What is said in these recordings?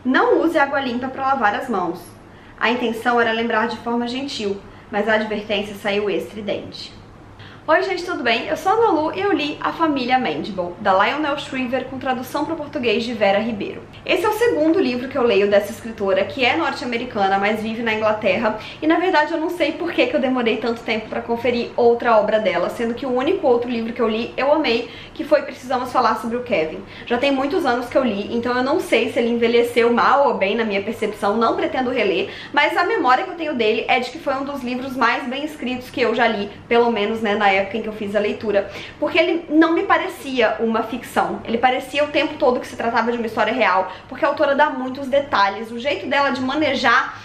Não use água limpa para lavar as mãos. A intenção era lembrar de forma gentil, mas a advertência saiu estridente. Oi gente, tudo bem? Eu sou a Ana Lu e eu li A Família Mandible, da Lionel Shriver, com tradução para o português de Vera Ribeiro. Esse é o segundo livro que eu leio dessa escritora, que é norte-americana, mas vive na Inglaterra, e na verdade eu não sei por que eu demorei tanto tempo para conferir outra obra dela, sendo que o único outro livro que eu li, eu amei, que foi Precisamos Falar sobre o Kevin. Já tem muitos anos que eu li, então eu não sei se ele envelheceu mal ou bem na minha percepção, não pretendo reler, mas a memória que eu tenho dele é de que foi um dos livros mais bem escritos que eu já li, pelo menos, né, na época em que eu fiz a leitura, porque ele não me parecia uma ficção, ele parecia o tempo todo que se tratava de uma história real, porque a autora dá muitos detalhes, o jeito dela de manejar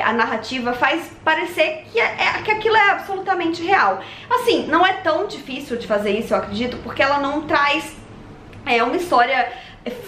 a narrativa faz parecer que aquilo é absolutamente real. Assim, não é tão difícil de fazer isso, eu acredito, porque ela não traz uma história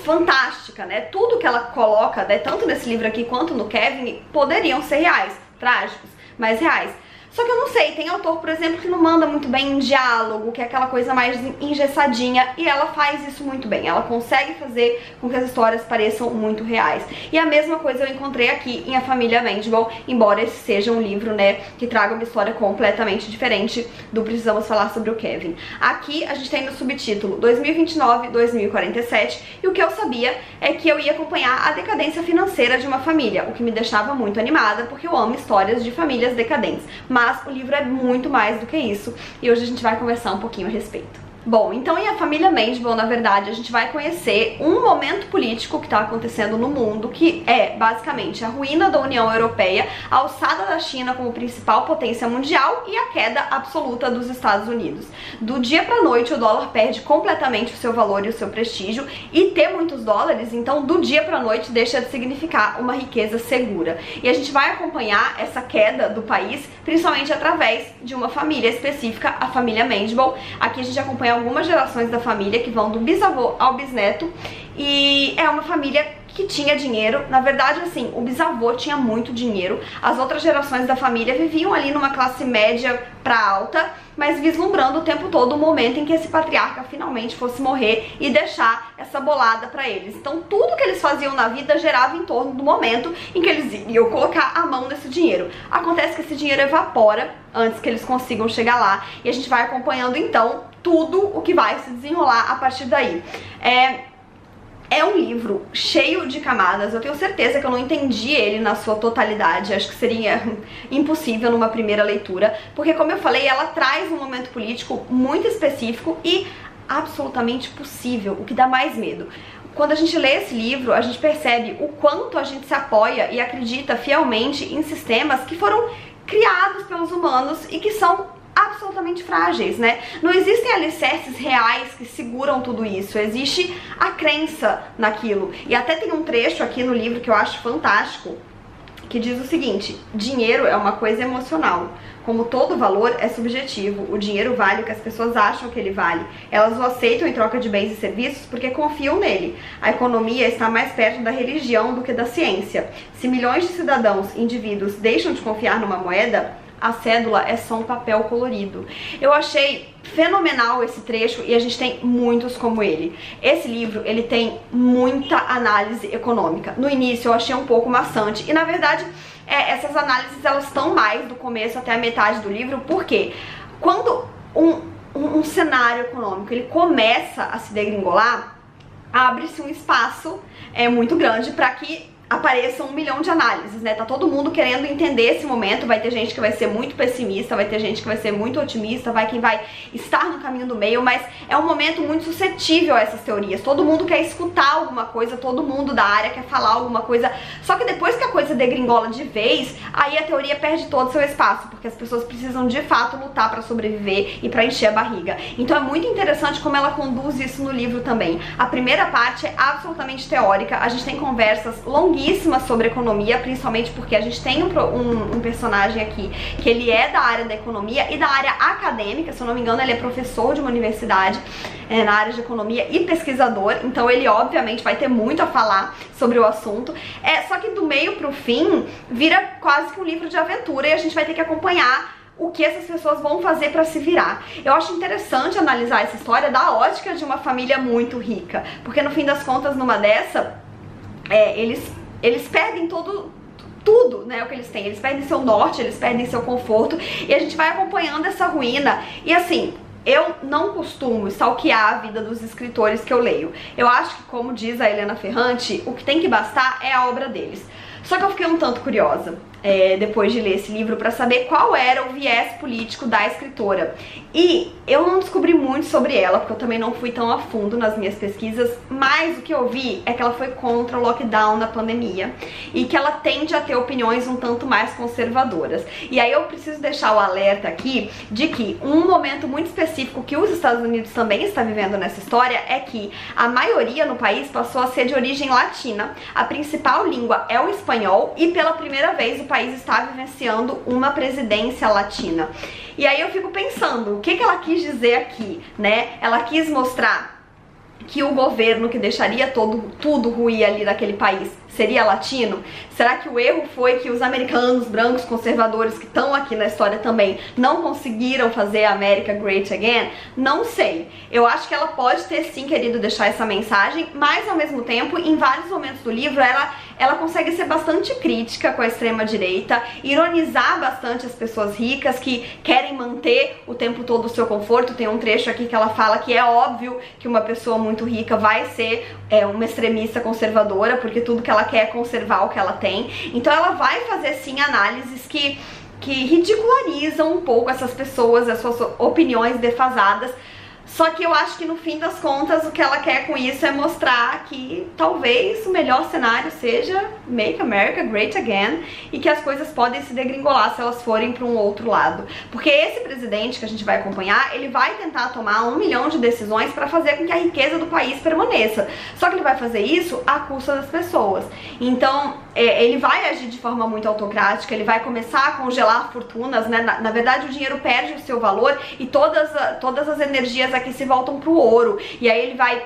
fantástica, né? Tudo que ela coloca, né, tanto nesse livro aqui quanto no Kevin, poderiam ser reais, trágicos, mas reais. Só que eu não sei, tem autor, por exemplo, que não manda muito bem em diálogo, que é aquela coisa mais engessadinha, e ela faz isso muito bem. Ela consegue fazer com que as histórias pareçam muito reais. E a mesma coisa eu encontrei aqui em A Família Mandible, embora esse seja um livro, né, que traga uma história completamente diferente do Precisamos Falar sobre o Kevin. Aqui a gente tem no subtítulo 2029-2047, e o que eu sabia é que eu ia acompanhar a decadência financeira de uma família, o que me deixava muito animada, porque eu amo histórias de famílias decadentes. Mas o livro é muito mais do que isso, e hoje a gente vai conversar um pouquinho a respeito. Bom, então em A Família Mandible, na verdade, a gente vai conhecer um momento político que está acontecendo no mundo, que é, basicamente, a ruína da União Europeia, a alçada da China como principal potência mundial e a queda absoluta dos Estados Unidos. Do dia pra noite, o dólar perde completamente o seu valor e o seu prestígio, e ter muitos dólares, então, do dia pra noite, deixa de significar uma riqueza segura. E a gente vai acompanhar essa queda do país, principalmente através de uma família específica, a família Mandible. Aqui a gente acompanha algumas gerações da família, que vão do bisavô ao bisneto, e é uma família que tinha dinheiro. Na verdade, assim, o bisavô tinha muito dinheiro, as outras gerações da família viviam ali numa classe média pra alta, mas vislumbrando o tempo todo o momento em que esse patriarca finalmente fosse morrer e deixar essa bolada pra eles. Então tudo que eles faziam na vida gerava em torno do momento em que eles iam colocar a mão nesse dinheiro. Acontece que esse dinheiro evapora antes que eles consigam chegar lá, e a gente vai acompanhando então tudo o que vai se desenrolar a partir daí. É um livro cheio de camadas, eu tenho certeza que eu não entendi ele na sua totalidade, acho que seria impossível numa primeira leitura, porque, como eu falei, ela traz um momento político muito específico e absolutamente possível, o que dá mais medo. Quando a gente lê esse livro, a gente percebe o quanto a gente se apoia e acredita fielmente em sistemas que foram criados pelos humanos e que são absolutamente frágeis, né? Não existem alicerces reais que seguram tudo isso, existe a crença naquilo. E até tem um trecho aqui no livro que eu acho fantástico, que diz o seguinte: dinheiro é uma coisa emocional. Como todo valor é subjetivo, o dinheiro vale o que as pessoas acham que ele vale. Elas o aceitam em troca de bens e serviços porque confiam nele. A economia está mais perto da religião do que da ciência. Se milhões de cidadãos, indivíduos, deixam de confiar numa moeda, a cédula é só um papel colorido. Eu achei fenomenal esse trecho, e a gente tem muitos como ele. Esse livro, ele tem muita análise econômica. No início eu achei um pouco maçante, e na verdade essas análises elas estão mais do começo até a metade do livro, porque quando um cenário econômico ele começa a se degringolar, abre-se um espaço muito grande para que apareçam 1 milhão de análises, né? Tá todo mundo querendo entender esse momento, vai ter gente que vai ser muito pessimista, vai ter gente que vai ser muito otimista, vai quem vai estar no caminho do meio, mas é um momento muito suscetível a essas teorias. Todo mundo quer escutar alguma coisa, todo mundo da área quer falar alguma coisa, só que depois que a coisa degringola de vez, aí a teoria perde todo o seu espaço, porque as pessoas precisam de fato lutar pra sobreviver e pra encher a barriga. Então é muito interessante como ela conduz isso no livro também. A primeira parte é absolutamente teórica, a gente tem conversas longuíssimas sobre economia, principalmente porque a gente tem um personagem aqui que ele é da área da economia e da área acadêmica, se eu não me engano ele é professor de uma universidade na área de economia e pesquisador, então ele obviamente vai ter muito a falar sobre o assunto, só que do meio pro fim vira quase que um livro de aventura, e a gente vai ter que acompanhar o que essas pessoas vão fazer pra se virar. Eu acho interessante analisar essa história da ótica de uma família muito rica, porque no fim das contas, numa dessa, eles perdem tudo, né, o que eles têm. Eles perdem seu norte, eles perdem seu conforto, e a gente vai acompanhando essa ruína. E assim, eu não costumo stalkear a vida dos escritores que eu leio. Eu acho que, como diz a Helena Ferrante, o que tem que bastar é a obra deles. Só que eu fiquei um tanto curiosa depois de ler esse livro pra saber qual era o viés político da escritora. E eu não descobri muito sobre ela, porque eu também não fui tão a fundo nas minhas pesquisas, mas o que eu vi é que ela foi contra o lockdown da pandemia e que ela tende a ter opiniões um tanto mais conservadoras. E aí eu preciso deixar o alerta aqui de que um momento muito específico que os Estados Unidos também está vivendo nessa história é que a maioria no país passou a ser de origem latina, a principal língua é o espanhol e pela primeira vez o país está vivenciando uma presidência latina. E aí eu fico pensando, o que ela quis dizer aqui, né? Ela quis mostrar que o governo que deixaria tudo ruir ali naquele país seria latino? Será que o erro foi que os americanos brancos conservadores que estão aqui na história também não conseguiram fazer a América Great Again? Não sei. Eu acho que ela pode ter sim querido deixar essa mensagem, mas ao mesmo tempo, em vários momentos do livro, ela consegue ser bastante crítica com a extrema-direita, ironizar bastante as pessoas ricas que querem manter o tempo todo o seu conforto. Tem um trecho aqui que ela fala que é óbvio que uma pessoa muito rica vai ser uma extremista conservadora, porque tudo que ela quer é conservar o que ela tem. Então ela vai fazer sim análises que ridicularizam um pouco essas pessoas, as suas opiniões defasadas. Só que eu acho que no fim das contas o que ela quer com isso é mostrar que talvez o melhor cenário seja Make America Great Again e que as coisas podem se degringolar se elas forem para um outro lado. Porque esse presidente que a gente vai acompanhar, ele vai tentar tomar 1 milhão de decisões para fazer com que a riqueza do país permaneça. Só que ele vai fazer isso à custa das pessoas. Então ele vai agir de forma muito autocrática, ele vai começar a congelar fortunas, né? Na verdade o dinheiro perde o seu valor e todas as energias aqui se voltam pro ouro, e aí ele vai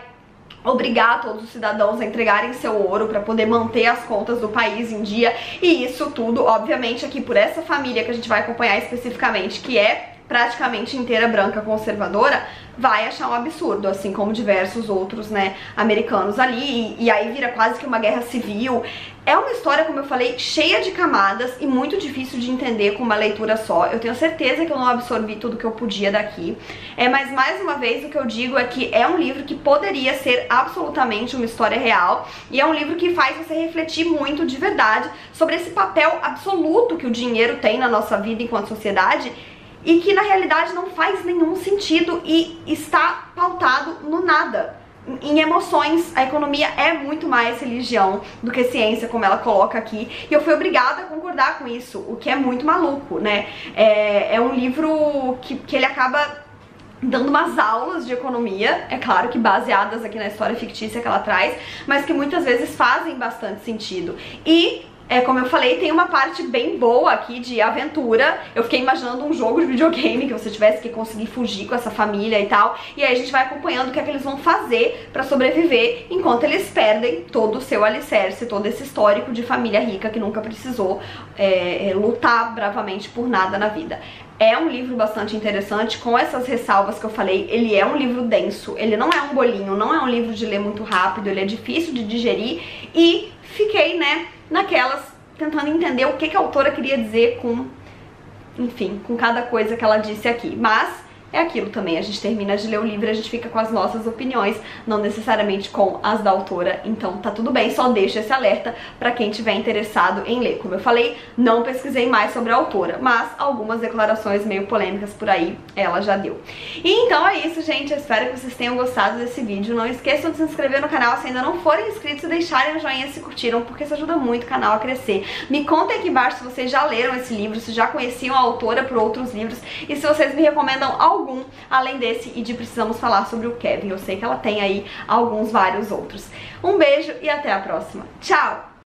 obrigar todos os cidadãos a entregarem seu ouro para poder manter as contas do país em dia. E isso tudo, obviamente, aqui por essa família que a gente vai acompanhar especificamente, que é praticamente inteira branca conservadora, vai achar um absurdo, assim como diversos outros, né, americanos ali, e aí vira quase que uma guerra civil. É uma história, como eu falei, cheia de camadas e muito difícil de entender com uma leitura só. Eu tenho certeza que eu não absorvi tudo que eu podia daqui, mas mais uma vez o que eu digo é que é um livro que poderia ser absolutamente uma história real, e é um livro que faz você refletir muito de verdade sobre esse papel absoluto que o dinheiro tem na nossa vida enquanto sociedade, e que na realidade não faz nenhum sentido e está pautado no nada, em emoções. A economia é muito mais religião do que ciência, como ela coloca aqui, e eu fui obrigada a concordar com isso, o que é muito maluco, né? É um livro que ele acaba dando umas aulas de economia, é claro que baseadas aqui na história fictícia que ela traz, mas que muitas vezes fazem bastante sentido. E como eu falei, tem uma parte bem boa aqui de aventura. Eu fiquei imaginando um jogo de videogame que você tivesse que conseguir fugir com essa família e tal. E aí a gente vai acompanhando o que é que eles vão fazer pra sobreviver enquanto eles perdem todo o seu alicerce, todo esse histórico de família rica que nunca precisou lutar bravamente por nada na vida. É um livro bastante interessante, com essas ressalvas que eu falei. Ele é um livro denso, ele não é um bolinho, não é um livro de ler muito rápido, ele é difícil de digerir. E fiquei, né, naquelas, tentando entender o que a autora queria dizer com, enfim, com cada coisa que ela disse aqui. Mas é aquilo também, a gente termina de ler o livro e a gente fica com as nossas opiniões, não necessariamente com as da autora, então tá tudo bem, só deixo esse alerta pra quem tiver interessado em ler. Como eu falei, não pesquisei mais sobre a autora, mas algumas declarações meio polêmicas por aí ela já deu. E então é isso, gente, eu espero que vocês tenham gostado desse vídeo. Não esqueçam de se inscrever no canal se ainda não forem inscritos e deixarem o joinha se curtiram, porque isso ajuda muito o canal a crescer. Me contem aqui embaixo se vocês já leram esse livro, se já conheciam a autora por outros livros, e se vocês me recomendam algum além desse e de Precisamos Falar sobre o Kevin. Eu sei que ela tem aí vários outros. Um beijo e até a próxima. Tchau!